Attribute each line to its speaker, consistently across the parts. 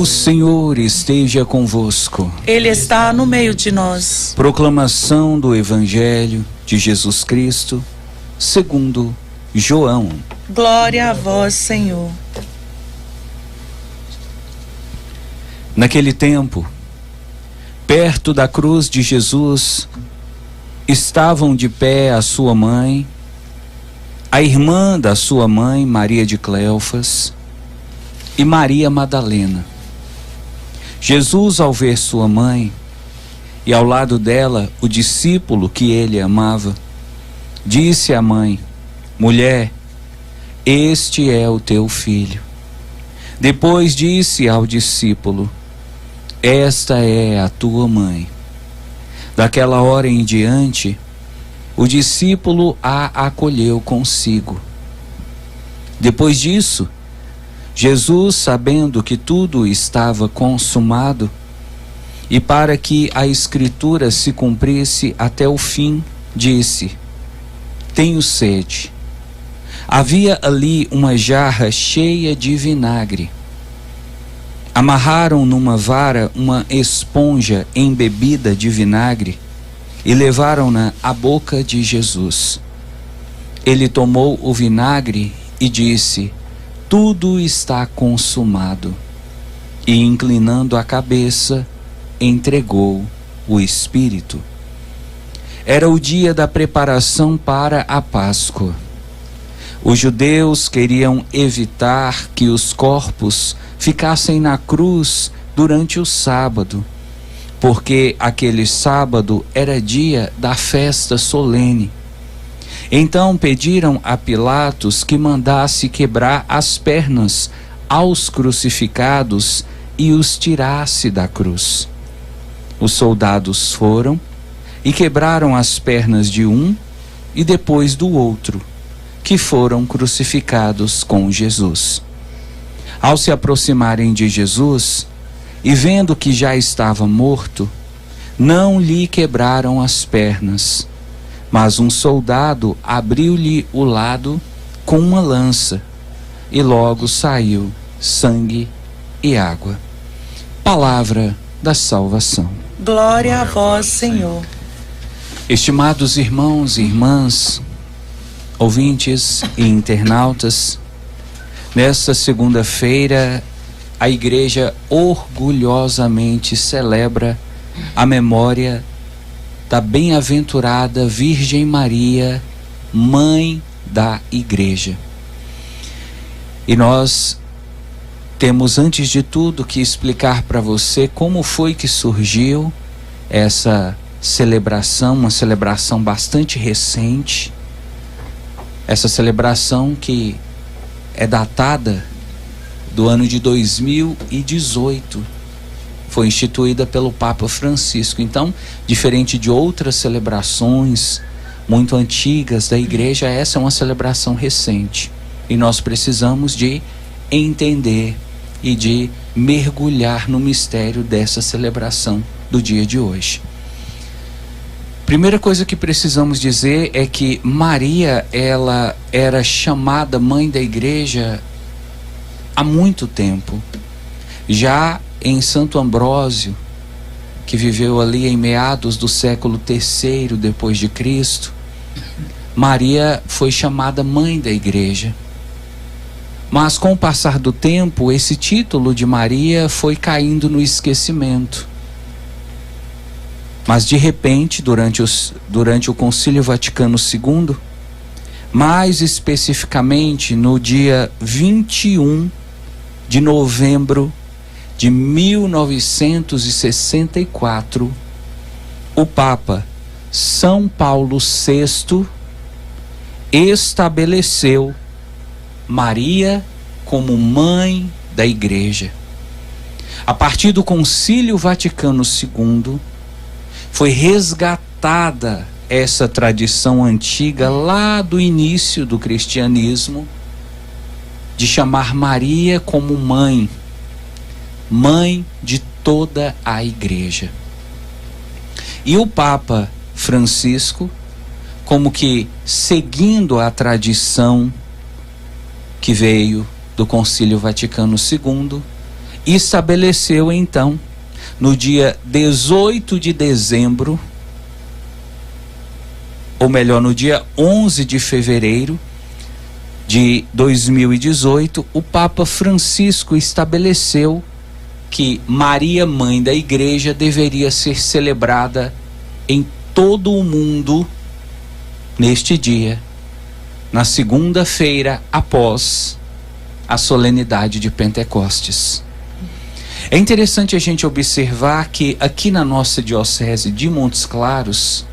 Speaker 1: O Senhor esteja convosco.
Speaker 2: Ele está no meio de nós.
Speaker 1: Proclamação do Evangelho de Jesus Cristo, segundo João.
Speaker 2: Glória a vós, Senhor.
Speaker 1: Naquele tempo, perto da cruz de Jesus, estavam de pé a sua mãe, a irmã da sua mãe, Maria de Cleofas, e Maria Madalena. Jesus, ao ver sua mãe e ao lado dela o discípulo que ele amava, disse à mãe: Mulher, este é o teu filho. Depois disse ao discípulo: Esta é a tua mãe. Daquela hora em diante, o discípulo a acolheu consigo. Depois disso, Jesus, sabendo que tudo estava consumado, e para que a Escritura se cumprisse até o fim, disse: Tenho sede. Havia ali uma jarra cheia de vinagre. Amarraram numa vara uma esponja embebida de vinagre e levaram-na à boca de Jesus. Ele tomou o vinagre e disse: Tudo está consumado. E, inclinando a cabeça, entregou o Espírito. Era o dia da preparação para a Páscoa. Os judeus queriam evitar que os corpos ficassem na cruz durante o sábado, porque aquele sábado era dia da festa solene. Então pediram a Pilatos que mandasse quebrar as pernas aos crucificados e os tirasse da cruz. Os soldados foram e quebraram as pernas de um e depois do outro, que foram crucificados com Jesus. Ao se aproximarem de Jesus e vendo que já estava morto, não lhe quebraram as pernas, mas um soldado abriu-lhe o lado com uma lança, e logo saiu sangue e água. Palavra da salvação.
Speaker 2: Glória a vós, Senhor.
Speaker 1: Estimados irmãos e irmãs, ouvintes e internautas, nesta segunda-feira, a Igreja orgulhosamente celebra a memória da bem-aventurada Virgem Maria, Mãe da Igreja. E nós temos, antes de tudo, que explicar para você como foi que surgiu essa celebração, uma celebração bastante recente, essa celebração que é datada do ano de 2018, foi instituída pelo Papa Francisco. Então, diferente de outras celebrações muito antigas da Igreja, essa é uma celebração recente. E nós precisamos de entender e de mergulhar no mistério dessa celebração do dia de hoje. Primeira coisa que precisamos dizer é que Maria, ela era chamada Mãe da Igreja há muito tempo. Já em Santo Ambrósio, que viveu ali em meados do século III depois de Cristo, Maria foi chamada Mãe da Igreja. Mas com o passar do tempo, esse título de Maria foi caindo no esquecimento. Mas de repente, durante o Concílio Vaticano II, mais especificamente no dia 21 de novembro de 1964, o Papa São Paulo VI estabeleceu Maria como Mãe da Igreja. A partir do Concílio Vaticano II, foi resgatada essa tradição antiga lá do início do cristianismo, de chamar Maria como mãe de toda a Igreja. E o Papa Francisco, como que seguindo a tradição que veio do Concílio Vaticano II, estabeleceu então, no dia 18 de dezembro, ou melhor, no dia 11 de fevereiro de 2018, o Papa Francisco estabeleceu que Maria, mãe da Igreja, deveria ser celebrada em todo o mundo neste dia, na segunda-feira após a solenidade de Pentecostes. É interessante a gente observar que aqui na nossa diocese de Montes Claros,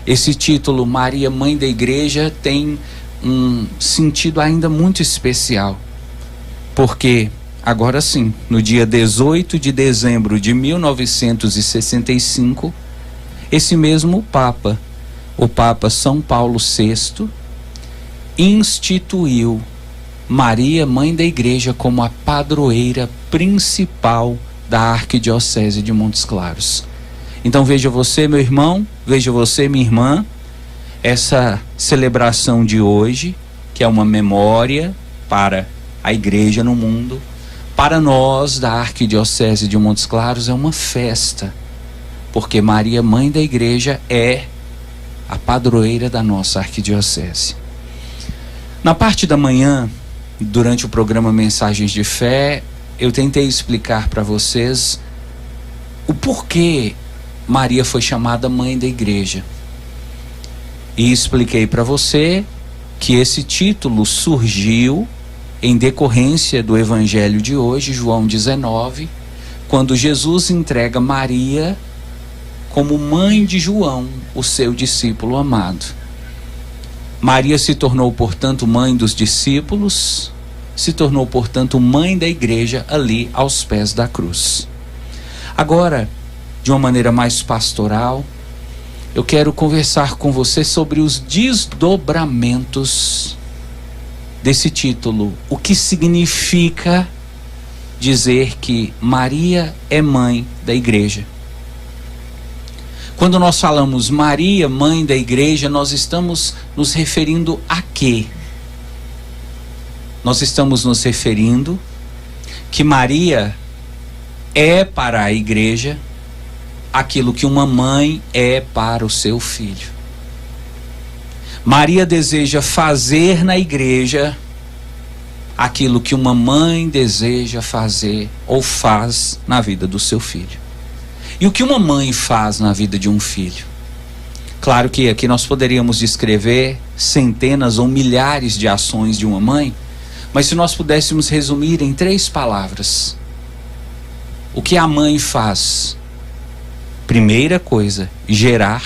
Speaker 1: esse título Maria, Mãe da Igreja, tem um sentido ainda muito especial, porque agora sim, no dia 18 de dezembro de 1965, esse mesmo Papa, o Papa São Paulo VI, instituiu Maria, Mãe da Igreja, como a padroeira principal da Arquidiocese de Montes Claros. Então veja você, meu irmão, veja você, minha irmã, essa celebração de hoje, que é uma memória para a Igreja no mundo, para nós da Arquidiocese de Montes Claros é uma festa, porque Maria, Mãe da Igreja, é a padroeira da nossa Arquidiocese. Na parte da manhã, durante o programa Mensagens de Fé, eu tentei explicar para vocês o porquê Maria foi chamada Mãe da Igreja. E expliquei para você que esse título surgiu em decorrência do Evangelho de hoje, João 19, quando Jesus entrega Maria como mãe de João, o seu discípulo amado. Maria se tornou, portanto, mãe dos discípulos, se tornou, portanto, mãe da Igreja ali aos pés da cruz. Agora, de uma maneira mais pastoral, eu quero conversar com você sobre os desdobramentos desse título. O que significa dizer que Maria é mãe da Igreja? Quando nós falamos Maria, mãe da Igreja, nós estamos nos referindo a quê? Nós estamos nos referindo que Maria é para a Igreja aquilo que uma mãe é para o seu filho. Maria deseja fazer na Igreja aquilo que uma mãe deseja fazer ou faz na vida do seu filho. E o que uma mãe faz na vida de um filho? Claro que aqui nós poderíamos descrever centenas ou milhares de ações de uma mãe, mas se nós pudéssemos resumir em 3 palavras, o que a mãe faz? Primeira coisa, gerar.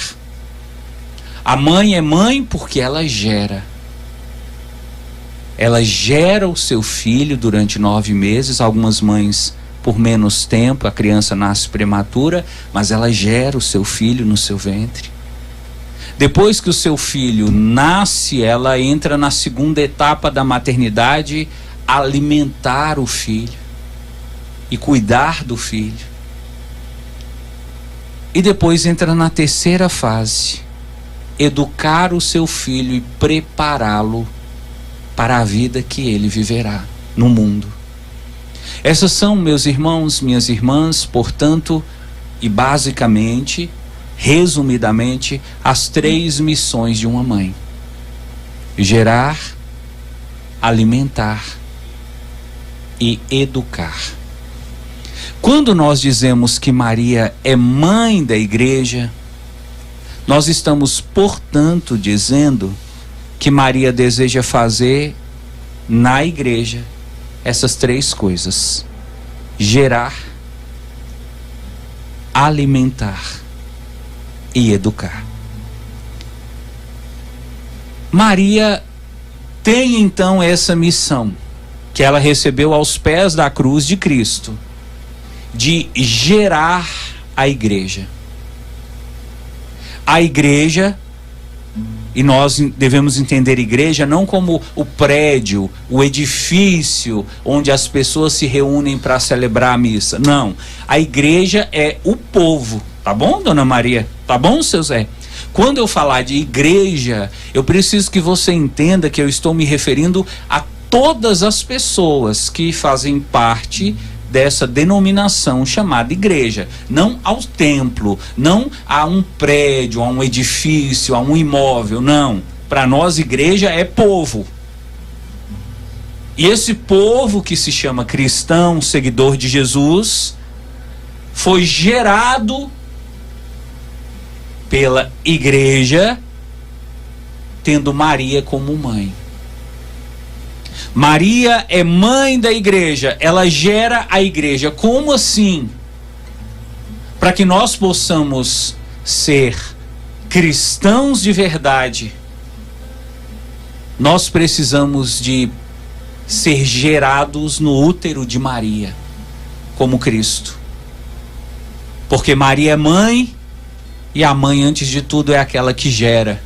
Speaker 1: A mãe é mãe porque ela gera. Ela gera o seu filho durante 9 meses, algumas mães por menos tempo, a criança nasce prematura, mas ela gera o seu filho no seu ventre. Depois que o seu filho nasce, ela entra na segunda etapa da maternidade, alimentar o filho e cuidar do filho. E depois entra na terceira fase, educar o seu filho e prepará-lo para a vida que ele viverá no mundo. Essas são, meus irmãos, minhas irmãs, portanto, e basicamente, resumidamente, as 3 missões de uma mãe: gerar, alimentar e educar. Quando nós dizemos que Maria é mãe da Igreja, nós estamos, portanto, dizendo que Maria deseja fazer na Igreja essas 3 coisas: gerar, alimentar e educar. Maria tem então essa missão que ela recebeu aos pés da cruz de Cristo, de gerar a Igreja. A Igreja, e nós devemos entender igreja não como o prédio, o edifício onde as pessoas se reúnem para celebrar a missa. Não, a igreja é o povo. Tá bom, dona Maria? Tá bom, seu Zé? Quando eu falar de igreja, eu preciso que você entenda que eu estou me referindo a todas as pessoas que fazem parte dessa denominação chamada igreja, não ao templo, não a um prédio, a um edifício, a um imóvel, não. Para nós, igreja é povo. E esse povo que se chama cristão, seguidor de Jesus, foi gerado pela igreja, tendo Maria como mãe. Maria é mãe da igreja, ela gera a igreja. Como assim? Para que nós possamos ser cristãos de verdade, nós precisamos de ser gerados no útero de Maria, como Cristo. Porque Maria é mãe, e a mãe, antes de tudo, é aquela que gera,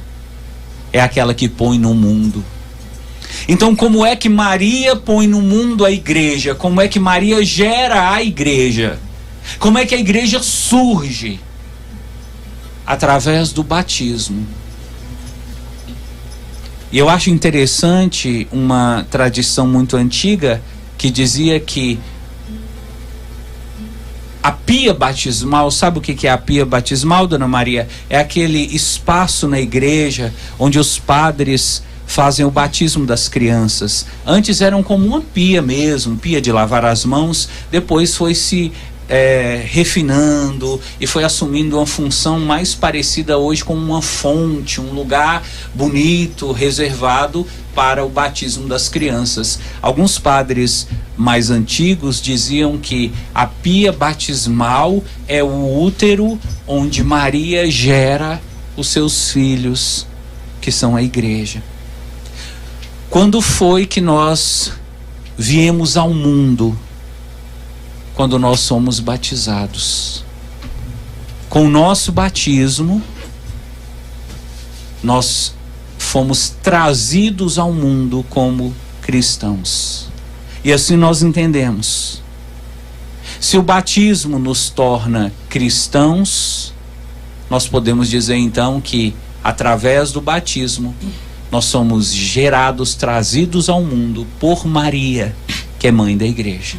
Speaker 1: é aquela que põe no mundo. Então, como é que Maria põe no mundo a igreja? Como é que Maria gera a igreja? Como é que a igreja surge? Através do batismo. E eu acho interessante uma tradição muito antiga que dizia que a pia batismal, sabe o que é a pia batismal, Dona Maria? É aquele espaço na igreja onde os padres fazem o batismo das crianças. Antes eram como uma pia mesmo, pia de lavar as mãos, depois foi se refinando e foi assumindo uma função mais parecida hoje com uma fonte, um lugar bonito, reservado para o batismo das crianças. Alguns padres mais antigos diziam que a pia batismal é o útero onde Maria gera os seus filhos, que são a igreja. Quando foi que nós viemos ao mundo? Quando nós somos batizados. Com o nosso batismo, nós fomos trazidos ao mundo como cristãos. E assim nós entendemos. Se o batismo nos torna cristãos, nós podemos dizer então que através do batismo nós somos gerados, trazidos ao mundo por Maria, que é mãe da igreja.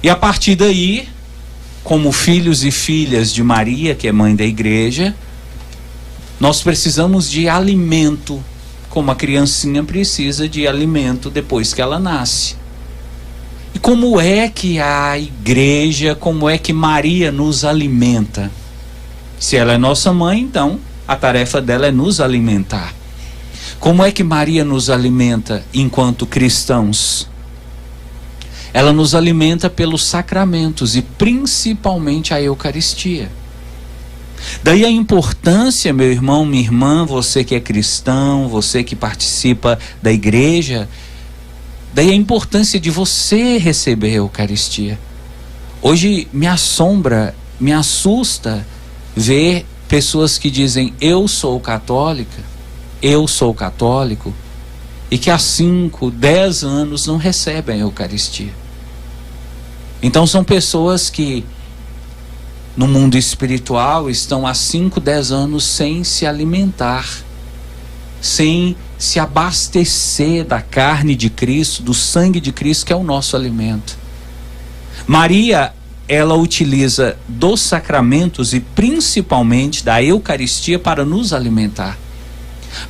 Speaker 1: E a partir daí, como filhos e filhas de Maria, que é mãe da igreja, nós precisamos de alimento, como a criancinha precisa de alimento depois que ela nasce. E como é que a igreja, como é que Maria nos alimenta? Se ela é nossa mãe, então a tarefa dela é nos alimentar. Como é que Maria nos alimenta enquanto cristãos? Ela nos alimenta pelos sacramentos e principalmente a Eucaristia. Daí a importância, meu irmão, minha irmã, você que é cristão, você que participa da igreja, daí a importância de você receber a Eucaristia. Hoje me assombra, me assusta ver pessoas que dizem eu sou católica, eu sou católico, e que há 5, 10 anos não recebem a Eucaristia. Então são pessoas que no mundo espiritual estão há 5, 10 anos sem se alimentar, sem se abastecer da carne de Cristo, do sangue de Cristo, que é o nosso alimento. Maria, ela utiliza dos sacramentos e principalmente da Eucaristia para nos alimentar,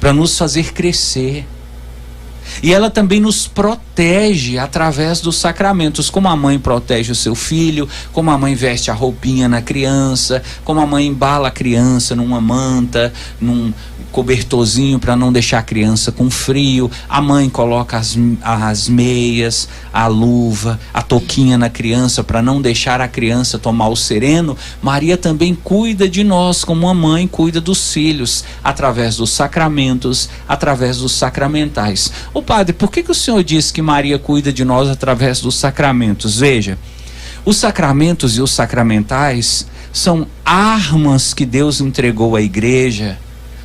Speaker 1: para nos fazer crescer. E ela também nos protege através dos sacramentos, como a mãe protege o seu filho, como a mãe veste a roupinha na criança, como a mãe embala a criança numa manta, num cobertorzinho para não deixar a criança com frio. A mãe coloca as meias, a luva, a touquinha na criança para não deixar a criança tomar o sereno. Maria também cuida de nós como uma mãe cuida dos filhos, através dos sacramentos, através dos sacramentais. Ô padre, por que o senhor diz que Maria cuida de nós através dos sacramentos? Veja, os sacramentos e os sacramentais são armas que Deus entregou à igreja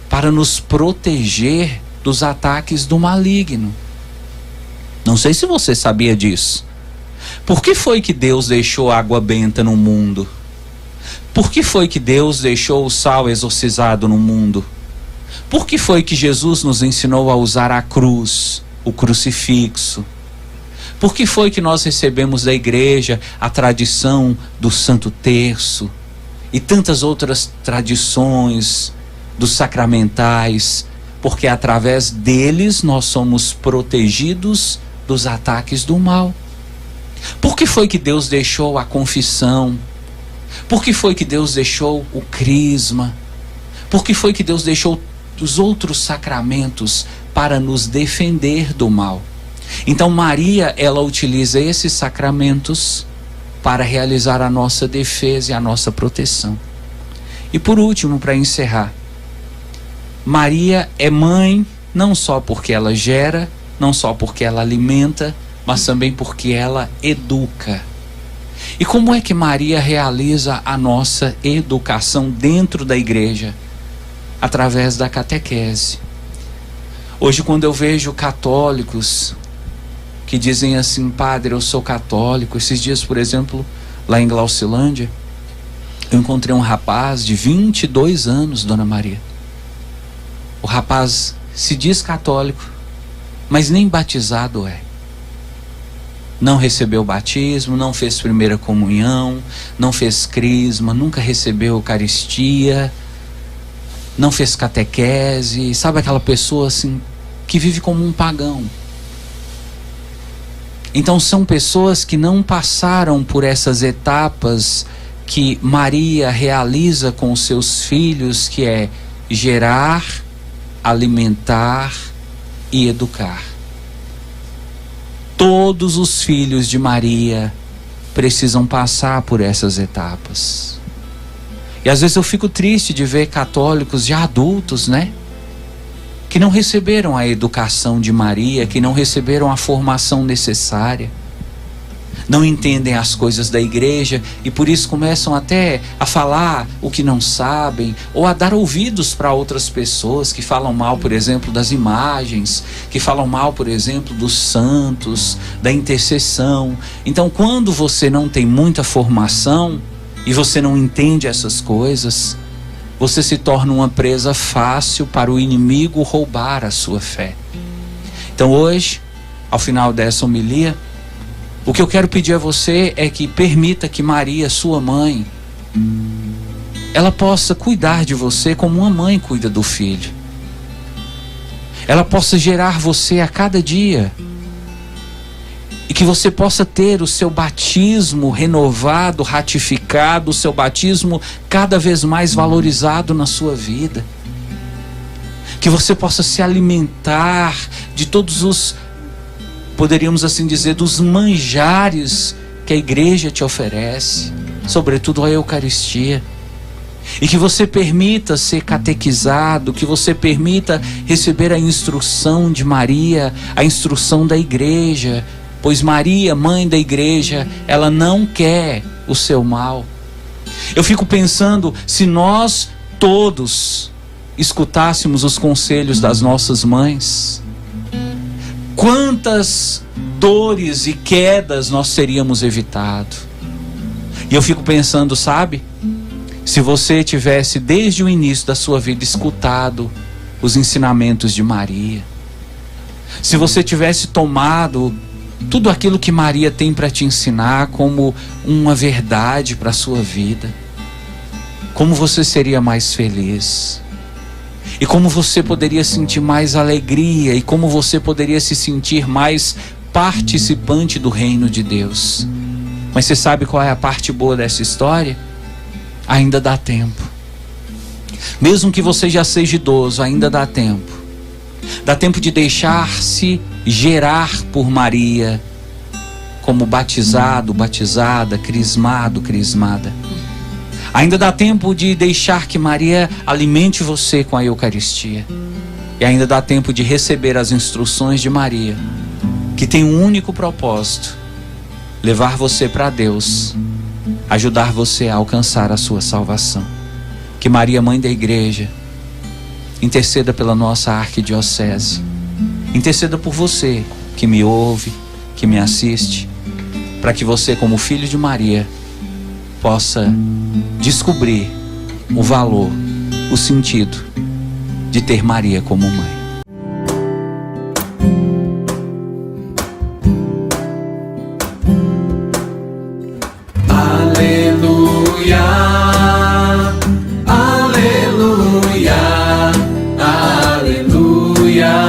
Speaker 1: para nos proteger dos ataques do maligno. Não sei se você sabia disso. Por que foi que Deus deixou água benta no mundo? Por que foi que Deus deixou o sal exorcizado no mundo? Por que foi que Jesus nos ensinou a usar a cruz, o crucifixo? Por que foi que nós recebemos da igreja a tradição do Santo Terço e tantas outras tradições dos sacramentais? Porque através deles nós somos protegidos dos ataques do mal. Por que foi que Deus deixou a confissão? Por que foi que Deus deixou o crisma? Por que foi que Deus deixou os outros sacramentos para nos defender do mal? Então Maria, ela utiliza esses sacramentos para realizar a nossa defesa e a nossa proteção. E por último, para encerrar, Maria é mãe não só porque ela gera, não só porque ela alimenta, mas também porque ela educa. E como é que Maria realiza a nossa educação dentro da igreja? Através da catequese. Hoje, quando eu vejo católicos que dizem assim: padre, eu sou católico. Esses dias, por exemplo, lá em Glaucilândia, eu encontrei um rapaz de 22 anos, Dona Maria. O rapaz se diz católico, mas nem batizado é. Não recebeu batismo, não fez primeira comunhão, não fez crisma, nunca recebeu Eucaristia, não fez catequese. Sabe aquela pessoa assim que vive como um pagão? Então são pessoas que não passaram por essas etapas que Maria realiza com os seus filhos, que é gerar, alimentar e educar. Todos os filhos de Maria precisam passar por essas etapas. E às vezes eu fico triste de ver católicos já adultos, né? Que não receberam a educação de Maria, que não receberam a formação necessária, não entendem as coisas da igreja e por isso começam até a falar o que não sabem, ou a dar ouvidos para outras pessoas que falam mal, por exemplo, das imagens, que falam mal, por exemplo, dos santos, da intercessão. Então, quando você não tem muita formação e você não entende essas coisas, você se torna uma presa fácil para o inimigo roubar a sua fé. Então hoje, ao final dessa homilia, o que eu quero pedir a você é que permita que Maria, sua mãe, ela possa cuidar de você como uma mãe cuida do filho. Ela possa gerar você a cada dia. E que você possa ter o seu batismo renovado, ratificado, o seu batismo cada vez mais valorizado na sua vida. Que você possa se alimentar de todos os, poderíamos assim dizer, dos manjares que a igreja te oferece, sobretudo a Eucaristia. E que você permita ser catequizado, que você permita receber a instrução de Maria, a instrução da igreja, pois Maria, mãe da igreja, ela não quer o seu mal. Eu fico pensando, se nós todos escutássemos os conselhos das nossas mães, quantas dores e quedas nós teríamos evitado. E eu fico pensando, sabe, se você tivesse desde o início da sua vida escutado os ensinamentos de Maria, se você tivesse tomado tudo aquilo que Maria tem para te ensinar como uma verdade para a sua vida, como você seria mais feliz, e como você poderia sentir mais alegria, e como você poderia se sentir mais participante do reino de Deus. Mas você sabe qual é a parte boa dessa história? Ainda dá tempo. Mesmo que você já seja idoso, ainda dá tempo. Dá tempo de deixar-se gerar por Maria, como batizado, batizada, crismado, crismada. Ainda dá tempo de deixar que Maria alimente você com a Eucaristia. E ainda dá tempo de receber as instruções de Maria, que tem um único propósito: levar você para Deus, ajudar você a alcançar a sua salvação. Que Maria, mãe da igreja, interceda pela nossa arquidiocese, interceda por você que me ouve, que me assiste, para que você, como filho de Maria, possa descobrir o valor, o sentido de ter Maria como mãe.
Speaker 3: Maria.